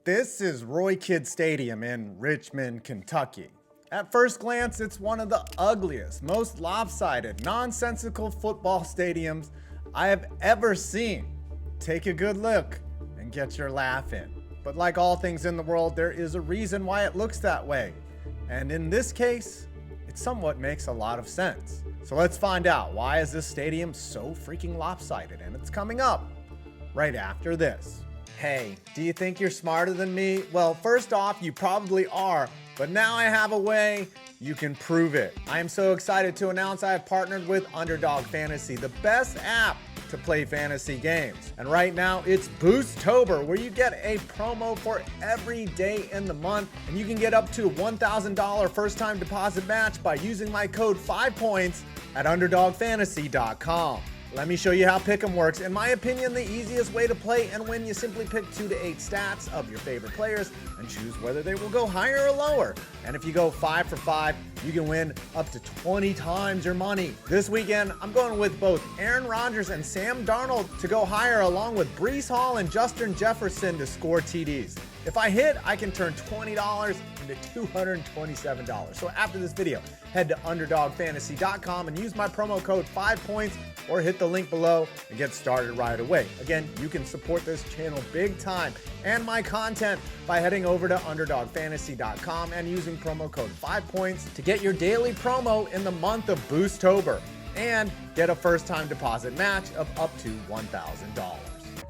This is Roy Kidd Stadium in Richmond, Kentucky. At first glance, it's one of the ugliest, most lopsided, nonsensical football stadiums I have ever seen. Take a good look and get your laugh in. But like all things in the world, there is a reason why it looks that way. And in this case, it somewhat makes a lot of sense. So let's find out, why is this stadium so freaking lopsided? And it's coming up right after this. Hey, do you think you're smarter than me? Well, first off, you probably are, but now I have a way you can prove it. I am so excited to announce I have partnered with Underdog Fantasy, the best app to play fantasy games. And right now it's Boosttober, where you get a promo for every day in the month, and you can get up to a $1,000 first-time deposit match by using my code 5points at underdogfantasy.com. Let me show you how Pick'em works. In my opinion, the easiest way to play and win, you simply pick 2 to 8 stats of your favorite players and choose whether they will go higher or lower. And if you go 5 for 5, you can win up to 20 times your money. This weekend, I'm going with both Aaron Rodgers and Sam Darnold to go higher, along with Breece Hall and Justin Jefferson to score TDs. If I hit, I can turn $20 into $227. So after this video, head to underdogfantasy.com and use my promo code 5points, or hit the link below and get started right away. Again, you can support this channel big time and my content by heading over to underdogfantasy.com and using promo code 5points to get your daily promo in the month of Boosttober and get a first-time deposit match of up to $1,000.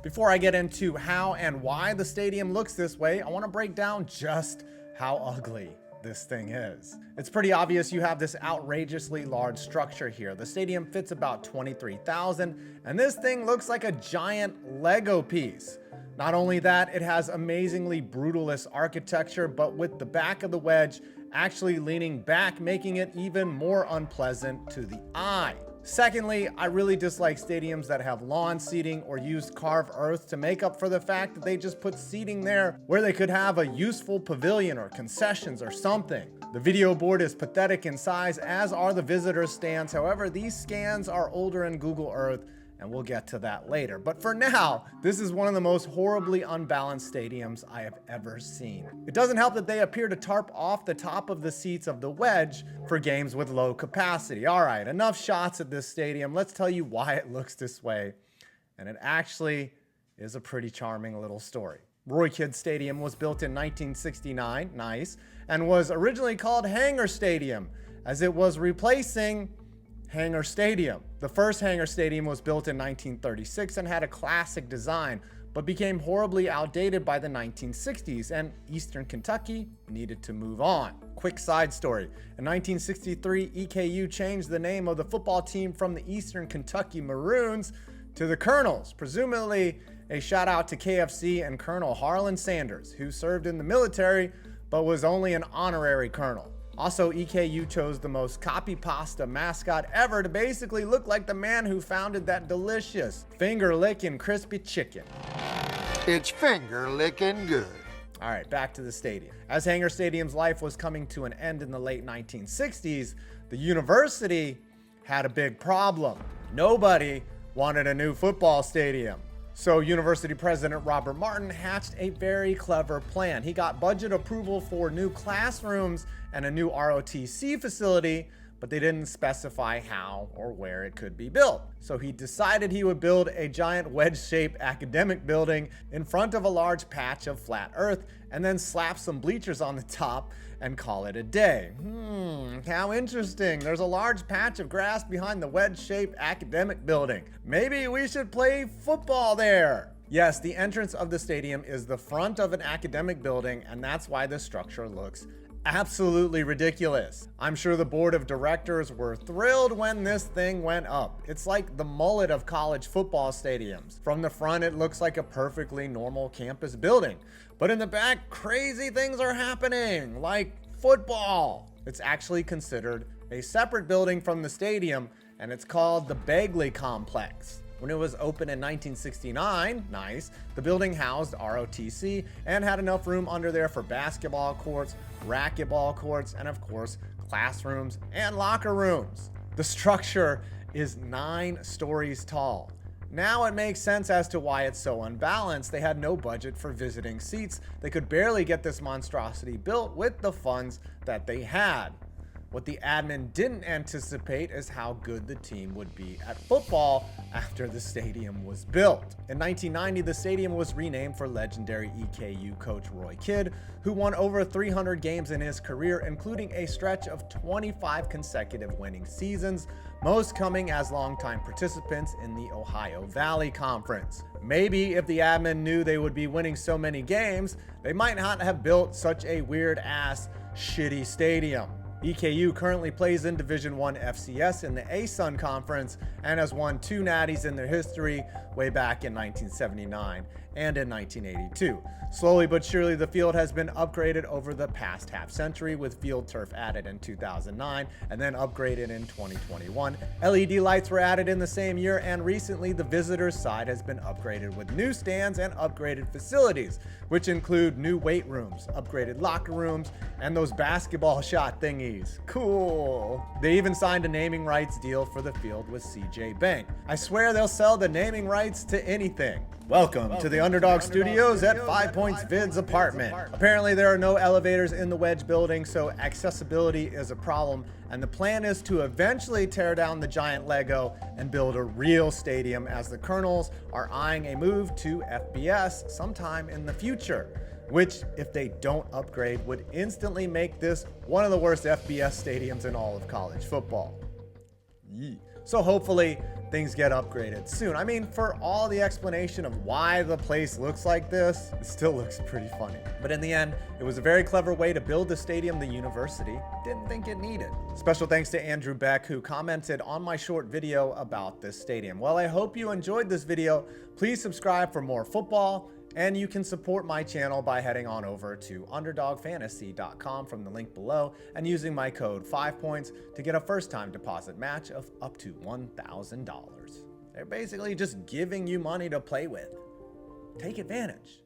Before I get into how and why the stadium looks this way, I want to break down just how ugly this thing is. It's pretty obvious you have this outrageously large structure here. The stadium fits about 23,000, and this thing looks like a giant Lego piece. Not only that, it has amazingly brutalist architecture, but with the back of the wedge actually leaning back, making it even more unpleasant to the eye. Secondly, I really dislike stadiums that have lawn seating or use carved earth to make up for the fact that they just put seating there where they could have a useful pavilion or concessions or something. The video board is pathetic in size, as are the visitor stands. However, these scans are older in Google Earth, and we'll get to that later. But for now, this is one of the most horribly unbalanced stadiums I have ever seen. It doesn't help that they appear to tarp off the top of the seats of the wedge for games with low capacity. All right, enough shots at this stadium. Let's tell you why it looks this way. And it actually is a pretty charming little story. Roy Kidd Stadium was built in 1969, nice, and was originally called Hangar Stadium, as it was replacing Hangar Stadium. The first Hangar Stadium was built in 1936 and had a classic design, but became horribly outdated by the 1960s, and Eastern Kentucky needed to move on. Quick side story. In 1963, EKU changed the name of the football team from the Eastern Kentucky Maroons to the Colonels, presumably a shout out to KFC and Colonel Harlan Sanders, who served in the military but was only an honorary colonel. Also, EKU chose the most copy pasta mascot ever to basically look like the man who founded that delicious finger-licking crispy chicken. It's finger-licking good. All right, back to the stadium. As Hangar Stadium's life was coming to an end in the late 1960s, the university had a big problem. Nobody wanted a new football stadium. So University President Robert Martin hatched a very clever plan. He got budget approval for new classrooms and a new ROTC facility, but they didn't specify how or where it could be built. So he decided he would build a giant wedge-shaped academic building in front of a large patch of flat earth, and then slap some bleachers on the top and call it a day. How interesting. There's a large patch of grass behind the wedge-shaped academic building. Maybe we should play football there. Yes, the entrance of the stadium is the front of an academic building, and that's why the structure looks absolutely ridiculous. I'm sure the board of directors were thrilled when this thing went up. It's like the mullet of college football stadiums. From the front, it looks like a perfectly normal campus building, but in the back, crazy things are happening, like football. It's actually considered a separate building from the stadium, and it's called the Begley Complex. When it was opened in 1969, nice, the building housed ROTC and had enough room under there for basketball courts, racquetball courts, and of course, classrooms and locker rooms. The structure is 9 stories tall. Now it makes sense as to why it's so unbalanced. They had no budget for visiting seats. They could barely get this monstrosity built with the funds that they had. What the admin didn't anticipate is how good the team would be at football after the stadium was built. In 1990, the stadium was renamed for legendary EKU coach Roy Kidd, who won over 300 games in his career, including a stretch of 25 consecutive winning seasons, most coming as longtime participants in the Ohio Valley Conference. Maybe if the admin knew they would be winning so many games, they might not have built such a weird-ass, shitty stadium. EKU currently plays in Division I FCS in the ASUN Conference and has won 2 natties in their history way back in 1979 and in 1982. Slowly but surely, the field has been upgraded over the past half century, with field turf added in 2009 and then upgraded in 2021. LED lights were added in the same year, and recently the visitors' side has been upgraded with new stands and upgraded facilities, which include new weight rooms, upgraded locker rooms, and those basketball shot thingies. Cool. They even signed a naming rights deal for the field with CJ Bank. I swear they'll sell the naming rights to anything. Welcome to the Underdog Studios at 5 Points Vid's apartment. Apparently there are no elevators in the Wedge building, so accessibility is a problem, and the plan is to eventually tear down the giant Lego and build a real stadium, as the Colonels are eyeing a move to FBS sometime in the future, which, if they don't upgrade, would instantly make this one of the worst FBS stadiums in all of college football. So hopefully things get upgraded soon. I mean, for all the explanation of why the place looks like this, it still looks pretty funny. But in the end, it was a very clever way to build the stadium the university didn't think it needed. Special thanks to Andrew Beck, who commented on my short video about this stadium. Well, I hope you enjoyed this video. Please subscribe for more football, and you can support my channel by heading on over to underdogfantasy.com from the link below and using my code 5points to get a first-time deposit match of up to $1,000. They're basically just giving you money to play with. Take advantage.